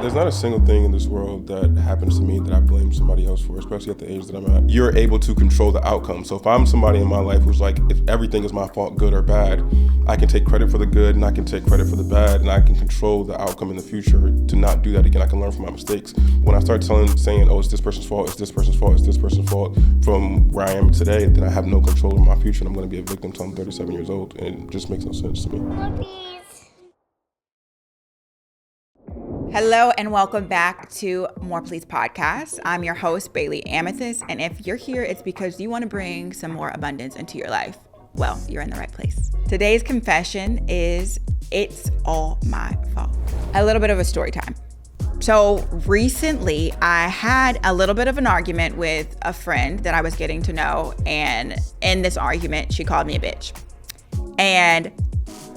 There's not a single thing in this world that happens to me that I blame somebody else for, especially at the age that I'm at. You're able to control the outcome. So if I'm somebody in my life who's like, if everything is my fault, good or bad, I can take credit for the good and I can take credit for the bad, and I can control the outcome in the future to not do that again. I can learn from my mistakes. When I start saying, oh, it's this person's fault, it's this person's fault, it's this person's fault, from where I am today, then I have no control over my future and I'm going to be a victim until I'm 37 years old, and it just makes no sense to me. Hello and welcome back to More Please Podcast. I'm your host, Bailey Amethyst, and if you're here, it's because you want to bring some more abundance into your life. Well, you're in the right place. Today's confession is, it's all my fault. A little bit of a story time. So recently, I had a little bit of an argument with a friend that I was getting to know, and in this argument, she called me a bitch. And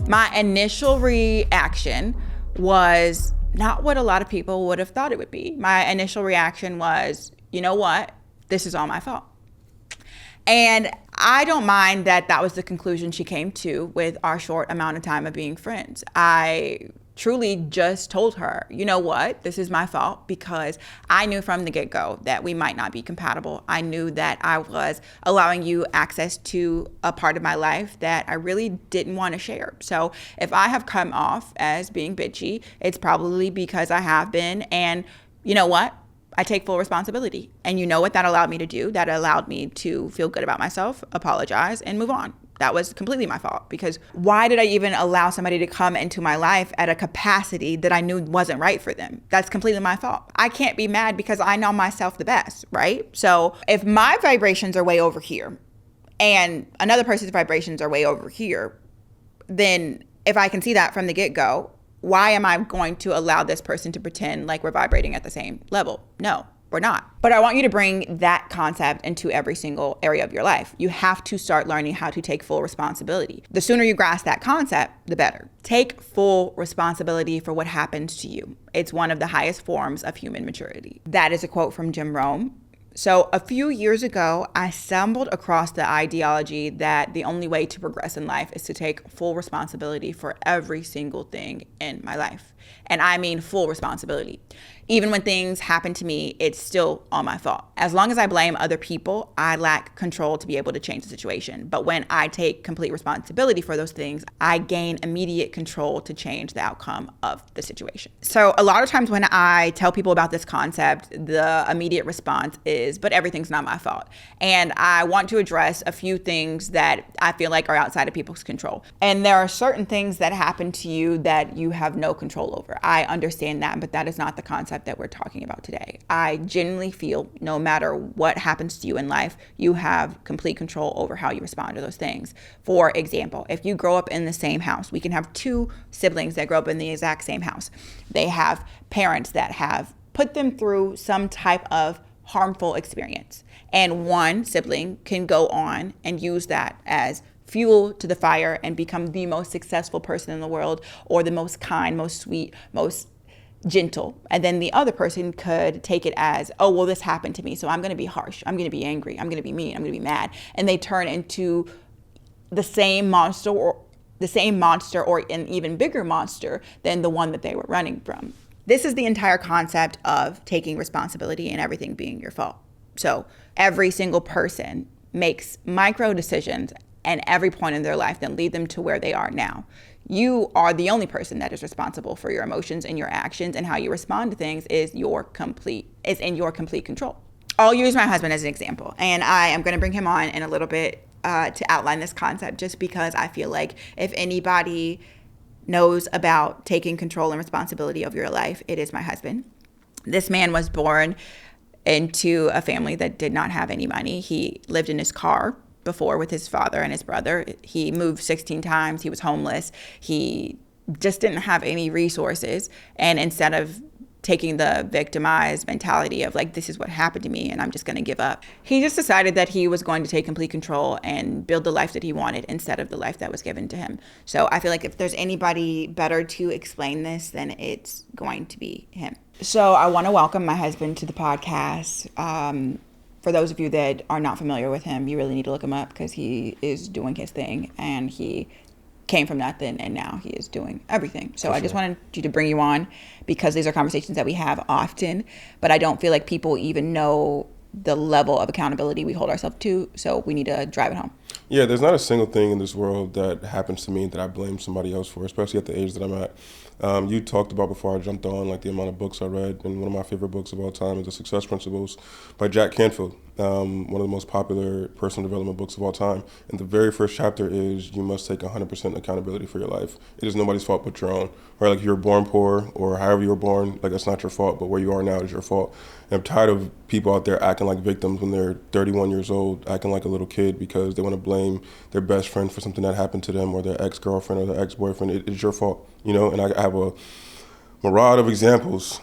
my initial reaction was not what a lot of people would have thought it would be. My initial reaction was, you know what? This is all my fault. And I don't mind that that was the conclusion she came to with our short amount of time of being friends. I truly just told her, you know what, this is my fault, because I knew from the get-go that we might not be compatible. I knew that I was allowing you access to a part of my life that I really didn't want to share. So if I have come off as being bitchy, it's probably because I have been. And you know what? I take full responsibility. And you know what that allowed me to do? That allowed me to feel good about myself, apologize, and move on. That was completely my fault, because why did I even allow somebody to come into my life at a capacity that I knew wasn't right for them? That's completely my fault. I can't be mad because I know myself the best, right? So if my vibrations are way over here and another person's vibrations are way over here, then if I can see that from the get-go, why am I going to allow this person to pretend like we're vibrating at the same level? No, we're not. But I want you to bring that concept into every single area of your life. You have to start learning how to take full responsibility. The sooner you grasp that concept, the better. Take full responsibility for what happens to you. It's one of the highest forms of human maturity. That is a quote from Jim Rohn. So a few years ago, I stumbled across the ideology that the only way to progress in life is to take full responsibility for every single thing in my life. And I mean full responsibility. Even when things happen to me, it's still all my fault. As long as I blame other people, I lack control to be able to change the situation. But when I take complete responsibility for those things, I gain immediate control to change the outcome of the situation. So a lot of times when I tell people about this concept, the immediate response is, but everything's not my fault. And I want to address a few things that I feel like are outside of people's control. And there are certain things that happen to you that you have no control over. I understand that, but that is not the concept that we're talking about today. I genuinely feel no matter what happens to you in life, you have complete control over how you respond to those things. For example, if you grow up in the same house, we can have two siblings that grow up in the exact same house. They have parents that have put them through some type of harmful experience. And one sibling can go on and use that as fuel to the fire and become the most successful person in the world, or the most kind, most sweet, most gentle. And then the other person could take it as, oh, well, this happened to me, so I'm going to be harsh. I'm going to be angry. I'm going to be mean. I'm going to be mad. And they turn into the same monster or an even bigger monster than the one that they were running from. This is the entire concept of taking responsibility and everything being your fault. So every single person makes micro decisions at every point in their life that lead them to where they are now. You are the only person that is responsible for your emotions and your actions, and how you respond to things is in your complete control. I'll use my husband as an example, and I am going to bring him on in a little bit to outline this concept, just because I feel like if anybody knows about taking control and responsibility of your life, it is my husband. This man was born into a family that did not have any money. He lived in his car before with his father and his brother. He moved 16 times. He was homeless. He just didn't have any resources. And instead of taking the victimized mentality of like, this is what happened to me and I'm just going to give up, he just decided that he was going to take complete control and build the life that he wanted instead of the life that was given to him. So I feel like if there's anybody better to explain this, then it's going to be him. So I want to welcome my husband to the podcast. For those of you that are not familiar with him, you really need to look him up, because he is doing his thing and he came from nothing, and now he is doing everything. So For I just sure. wanted to bring you on because these are conversations that we have often, but I don't feel like people even know the level of accountability we hold ourselves to. So we need to drive it home. Yeah, there's not a single thing in this world that happens to me that I blame somebody else for, especially at the age that I'm at. You talked about before I jumped on, like the amount of books I read, and one of my favorite books of all time is The Success Principles by Jack Canfield, one of the most popular personal development books of all time. And the very first chapter is you must take 100% accountability for your life. It is nobody's fault but your own. Right? Like you were born poor or however you were born, like that's not your fault, but where you are now is your fault. And I'm tired of people out there acting like victims when they're 31 years old, acting like a little kid because they want to blame their best friend for something that happened to them or their ex-girlfriend or their ex-boyfriend. It's your fault, and I have a myriad of examples.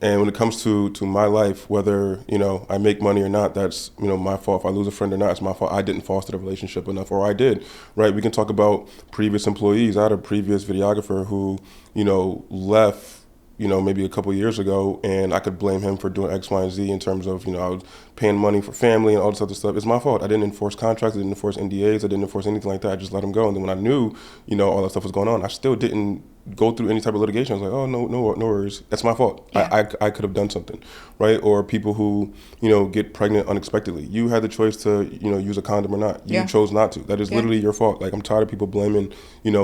And when it comes to my life, whether, I make money or not, that's, my fault. If I lose a friend or not, it's my fault. I didn't foster the relationship enough, or I did, right? We can talk about previous employees. I had a previous videographer who, left, maybe a couple of years ago, and I could blame him for doing X, Y, and Z in terms of, I was paying money for family and all this other stuff. It's my fault. I didn't enforce contracts. I didn't enforce NDAs. I didn't enforce anything like that. I just let him go. And then when I knew, all that stuff was going on, I still didn't go through any type of litigation. I was like, oh, no worries. That's my fault. Yeah. I could have done something, right? Or people who, get pregnant unexpectedly. You had the choice to, use a condom or not. You chose not to. That is literally your fault. Like, I'm tired of people blaming,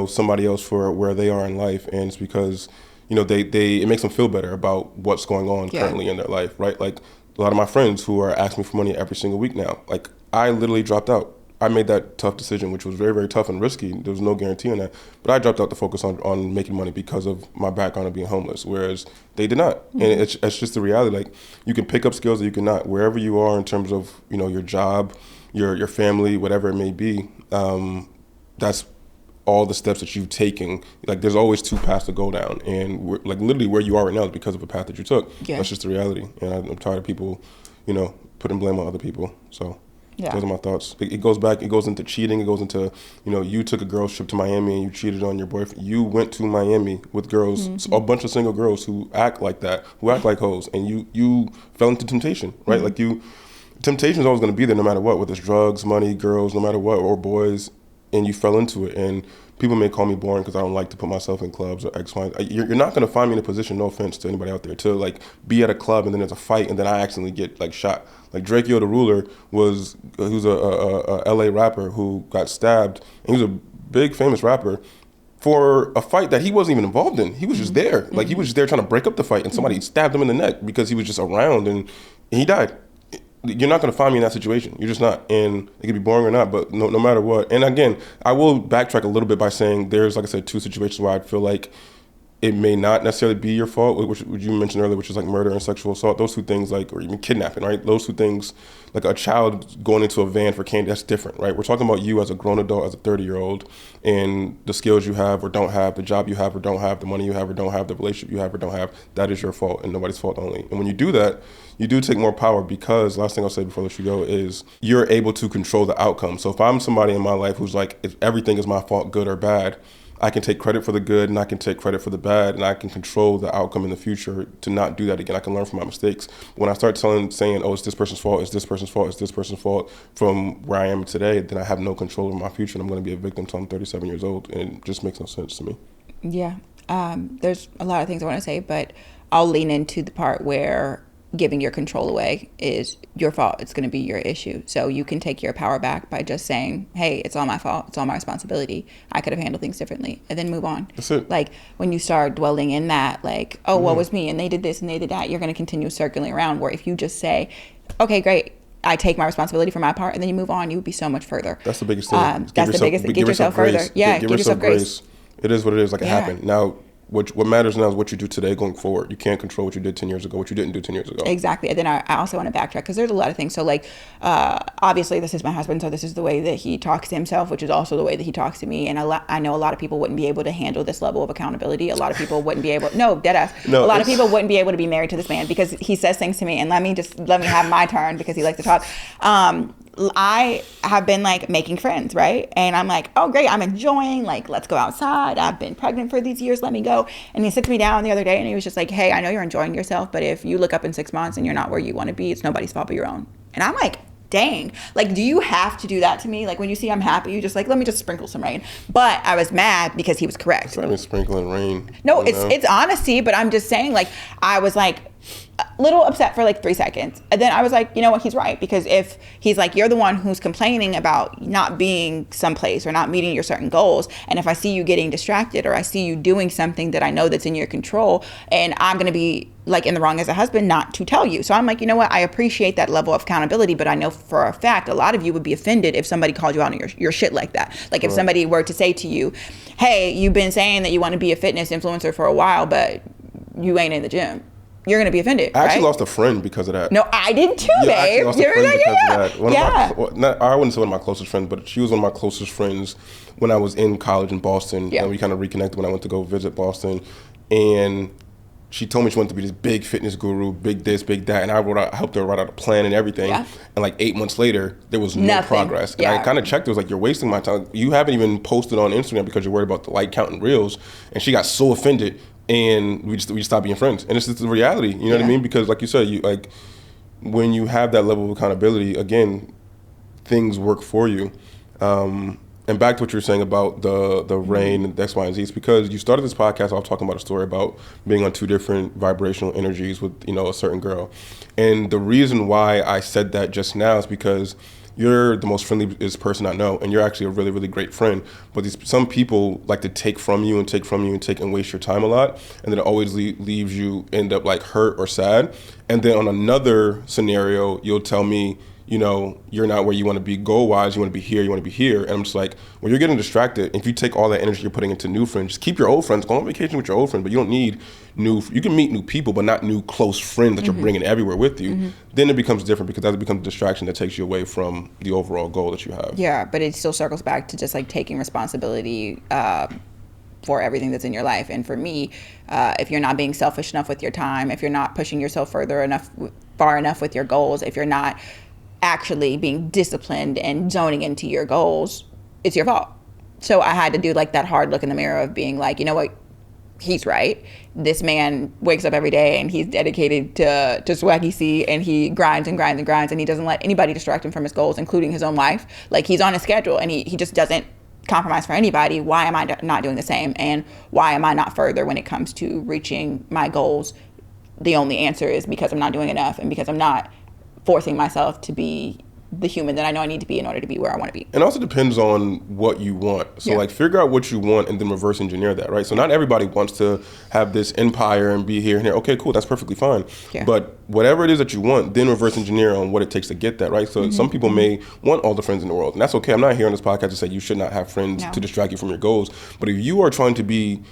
somebody else for where they are in life. And it's because it makes them feel better about what's going on currently in their life, right? Like a lot of my friends who are asking me for money every single week now, like I literally dropped out. I made that tough decision, which was very, very tough and risky. There was no guarantee on that. But I dropped out to focus on making money because of my background of being homeless, whereas they did not. Mm-hmm. And it's just the reality. Like you can pick up skills or you cannot. Wherever you are in terms of, your job, your family, whatever it may be, that's all the steps that you've taken. Like there's always two paths to go down, and like literally where you are right now is because of a path that you took. That's just the reality, and I'm tired of people putting blame on other people. So those are my thoughts. It goes into cheating. It goes into you took a girls trip to Miami and you cheated on your boyfriend. You went to Miami with girls, a bunch of single girls who act like that, who act like hoes, and you fell into temptation, right? Like temptation is always going to be there no matter what, whether it's drugs, money, girls, no matter what, or boys. And you fell into it. And people may call me boring because I don't like to put myself in clubs or X, Y. You're not going to find me in a position, no offense to anybody out there, to like be at a club and then there's a fight and then I accidentally get like shot. Like Drake Yo the Ruler was a LA rapper who got stabbed, and he was a big famous rapper for a fight that he wasn't even involved in. He was just there. Like he was just there trying to break up the fight, and somebody stabbed him in the neck because he was just around, and he died. You're not going to find me in that situation. You're just not. And it could be boring or not, but no matter what. And again, I will backtrack a little bit by saying there's, like I said, two situations where I feel like it may not necessarily be your fault, which you mentioned earlier, which is like murder and sexual assault. Those two things, like, or even kidnapping, right? Those two things, like a child going into a van for candy, that's different, right? We're talking about you as a grown adult, as a 30-year-old, and the skills you have or don't have, the job you have or don't have, the money you have or don't have, the relationship you have or don't have. That is your fault and nobody's fault only. And when you do that, you do take more power because, last thing I'll say before I let you go, is you're able to control the outcome. So if I'm somebody in my life who's like, if everything is my fault, good or bad, I can take credit for the good and I can take credit for the bad, and I can control the outcome in the future to not do that again. I can learn from my mistakes. When I start saying, oh, it's this person's fault, it's this person's fault, it's this person's fault from where I am today, then I have no control over my future and I'm going to be a victim until I'm 37 years old, and it just makes no sense to me. Yeah. There's a lot of things I want to say, but I'll lean into the part where giving your control away is your fault. It's going to be your issue. So you can take your power back by just saying, hey, it's all my fault. It's all my responsibility. I could have handled things differently, and then move on. That's it. Like when you start dwelling in that, like, oh, what was me? And they did this and they did that. You're going to continue circling around, where if you just say, okay, great, I take my responsibility for my part, and then you move on, you would be so much further. That's the biggest thing. That's the biggest thing. Get yourself further. Yeah, give yourself grace. It is what it is. Like it happened. Now, what matters now is what you do today going forward. You can't control what you did 10 years ago, what you didn't do 10 years ago. Exactly. And then I also want to backtrack because there's a lot of things. So like, obviously this is my husband, so this is the way that he talks to himself, which is also the way that he talks to me. And I know a lot of people wouldn't be able to handle this level of accountability. A lot of people wouldn't be able, a lot of people wouldn't be able to be married to this man because he says things to me, and let me have my turn because he likes to talk. I have been like making friends, right? And I'm like, oh great, I'm enjoying, like, let's go outside. I've been pregnant for these years, let me go. And he sits me down the other day and he was just like, hey, I know you're enjoying yourself, but if you look up in 6 months and you're not where you want to be, it's nobody's fault but your own. And I'm like, dang, like, do you have to do that to me? Like, when you see I'm happy, you just like, let me just sprinkle some rain. But I was mad because he was correct. It's not even sprinkling rain. No, it's honesty, but I'm just saying, like, I was like a little upset for like 3 seconds. And then I was like, you know what, he's right. Because if he's like, you're the one who's complaining about not being someplace or not meeting your certain goals. And if I see you getting distracted or I see you doing something that I know that's in your control, and I'm going to be like in the wrong as a husband not to tell you. So I'm like, you know what, I appreciate that level of accountability, but I know for a fact a lot of you would be offended if somebody called you out on your shit like that. Like if somebody were to say to you, hey, you've been saying that you want to be a fitness influencer for a while, but you ain't in the gym. You're going to be offended. I actually lost a friend because of that. No, I did too, babe. I actually lost a friend because of that. Yeah. I wouldn't say one of my closest friends, but she was one of my closest friends when I was in college in Boston. Yeah. And we kind of reconnected when I went to go visit Boston. And she told me she wanted to be this big fitness guru, big this, big that. And I helped her write out a plan and everything. Yeah. And like 8 months later, there was no progress. And I kind of checked. It was like, you're wasting my time. You haven't even posted on Instagram because you're worried about the like count and reels. And she got so offended. And we just stopped being friends, and it's just the reality. You know what I mean? Because, like you said, you like when you have that level of accountability, again, things work for you. And back to what you were saying about the rain and X, Y, and Z, it's because you started this podcast off talking about a story about being on two different vibrational energies with a certain girl, and the reason why I said that just now is because you're the most friendliest person I know, and you're actually a really, really great friend. But some people like to take from you and waste your time a lot, and then it always leaves you end up like hurt or sad. And then on another scenario, you'll tell me, you're not where you want to be goal-wise, you want to be here. And I'm just like, well, you're getting distracted. If you take all that energy you're putting into new friends, just keep your old friends, go on vacation with your old friends, but you don't need you can meet new people, but not new close friends that you're bringing everywhere with you. Then it becomes different because that becomes a distraction that takes you away from the overall goal that you have. Yeah, but it still circles back to just like taking responsibility for everything that's in your life. And for me, if you're not being selfish enough with your time, if you're not pushing yourself far enough with your goals, if you're not actually being disciplined and zoning into your goals, it's your fault. So I had to do like that hard look in the mirror of being like, you know what, he's right. This man wakes up every day and he's dedicated to Swaggy C, and he grinds and grinds and grinds, and he doesn't let anybody distract him from his goals, including his own wife. Like, he's on a schedule and he just doesn't compromise for anybody. Why am I not doing the same? And why am I not further when it comes to reaching my goals? The only answer is because I'm not doing enough, and because I'm not forcing myself to be the human that I know I need to be in order to be where I want to be. It also depends on what you want. So like figure out what you want and then reverse engineer that, right? So not everybody wants to have this empire and be here and here. Okay, cool, that's perfectly fine. Yeah. But whatever it is that you want, then reverse engineer on what it takes to get that, right? So some people may want all the friends in the world, and that's okay. I'm not here on this podcast to say you should not have friends to distract you from your goals. But if you are trying to be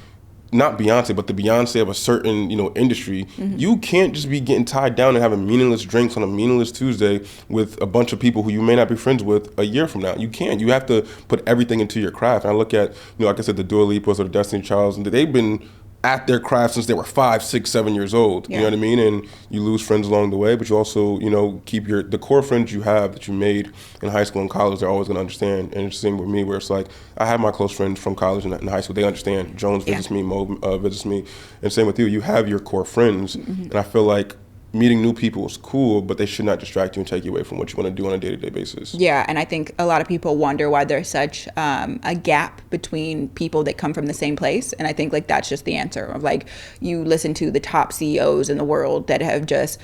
not Beyonce, but the Beyonce of a certain, industry, you can't just be getting tied down and having meaningless drinks on a meaningless Tuesday with a bunch of people who you may not be friends with a year from now. You can't. You have to put everything into your craft. And I look at, like I said, the Dua Lipas or the Destiny Childs, and they've been at their craft since they were 5, 6, 7 years old. You know what I mean? And you lose friends along the way, but you also, keep the core friends you have that you made in high school and college, they're always going to understand. And it's the same with me, where it's like, I have my close friends from college and high school. They understand. Jones visits me, Mo visits me. And same with you. You have your core friends. And I feel like meeting new people is cool, but they should not distract you and take you away from what you want to do on a day-to-day basis. Yeah, and I think a lot of people wonder why there's such a gap between people that come from the same place. And I think like that's just the answer of like, you listen to the top CEOs in the world that have just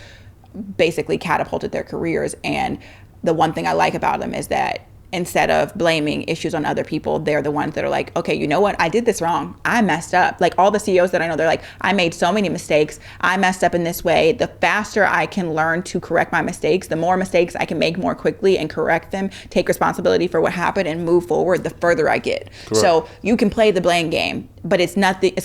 basically catapulted their careers. And the one thing I like about them is that instead of blaming issues on other people, they're the ones that are like, okay, you know what? I did this wrong. I messed up. Like all the CEOs that I know, they're like, I made so many mistakes. I messed up in this way. The faster I can learn to correct my mistakes, the more mistakes I can make more quickly and correct them, take responsibility for what happened and move forward, the further I get. Correct. So you can play the blame game, but it's nothing.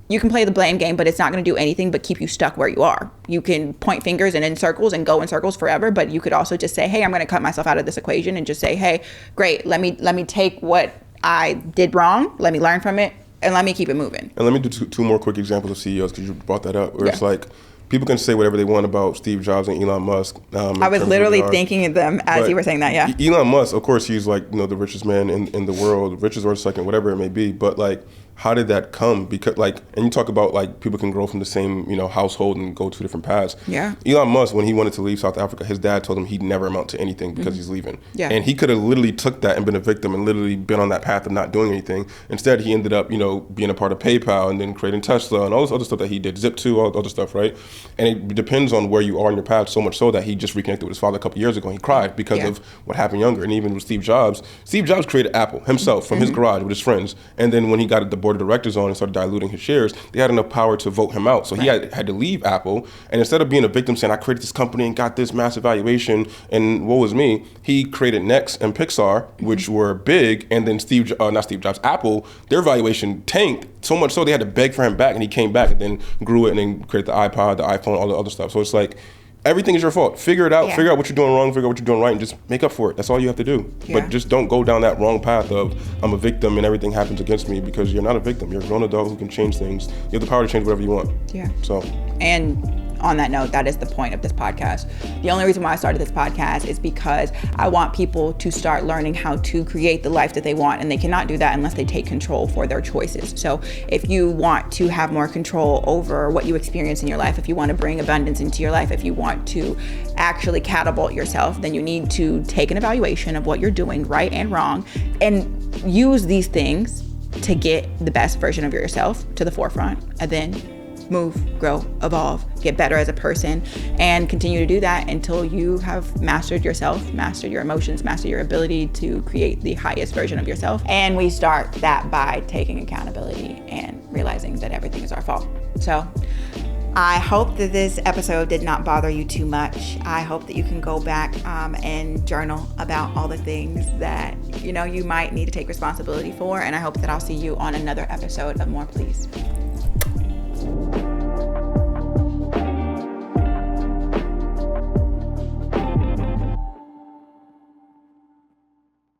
You can play the blame game, but it's not going to do anything but keep you stuck where you are. You can point fingers and in circles and go in circles forever, but you could also just say, hey, I'm going to cut myself out of this equation and just say, hey, great, let me take what I did wrong, let me learn from it, and let me keep it moving. And let me do two more quick examples of CEOs, because you brought that up, where it's like, people can say whatever they want about Steve Jobs and Elon Musk. I was literally thinking of them as you were saying that, Elon Musk, of course, he's like, the richest man in the world, richest or second, whatever it may be. But like, how did that come? Because and you talk about people can grow from the same, household and go two different paths. Yeah. Elon Musk, when he wanted to leave South Africa, his dad told him he'd never amount to anything because he's leaving. Yeah. And he could have literally took that and been a victim and literally been on that path of not doing anything. Instead, he ended up, being a part of PayPal and then creating Tesla and all this other stuff that he did, Zip2, all other stuff, right? And it depends on where you are in your path, so much so that he just reconnected with his father a couple years ago and he cried because of what happened younger. And even with Steve Jobs created Apple himself from his garage with his friends. And then when he got the board of directors on and started diluting his shares, they had enough power to vote him out. So he had to leave Apple. And instead of being a victim saying, I created this company and got this massive valuation and woe is me, he created Next and Pixar, which were big. And then not Steve Jobs, Apple, their valuation tanked so much so they had to beg for him back, and he came back and then grew it and then created the iPod, the iPhone, all the other stuff. So it's everything is your fault. Figure it out. Yeah. Figure out what you're doing wrong. Figure out what you're doing right, and just make up for it. That's all you have to do. Yeah. But just don't go down that wrong path of I'm a victim and everything happens against me, because you're not a victim. You're a grown adult who can change things. You have the power to change whatever you want. Yeah. So. And on that note, that is the point of this podcast. The only reason why I started this podcast is because I want people to start learning how to create the life that they want, and they cannot do that unless they take control for their choices. So if you want to have more control over what you experience in your life, if you want to bring abundance into your life, if you want to actually catapult yourself, then you need to take an evaluation of what you're doing right and wrong and use these things to get the best version of yourself to the forefront, and then move, grow, evolve, get better as a person, and continue to do that until you have mastered yourself, mastered your emotions, mastered your ability to create the highest version of yourself. And we start that by taking accountability and realizing that everything is our fault. So I hope that this episode did not bother you too much. I hope that you can go back and journal about all the things that you might need to take responsibility for. And I hope that I'll see you on another episode of More Please.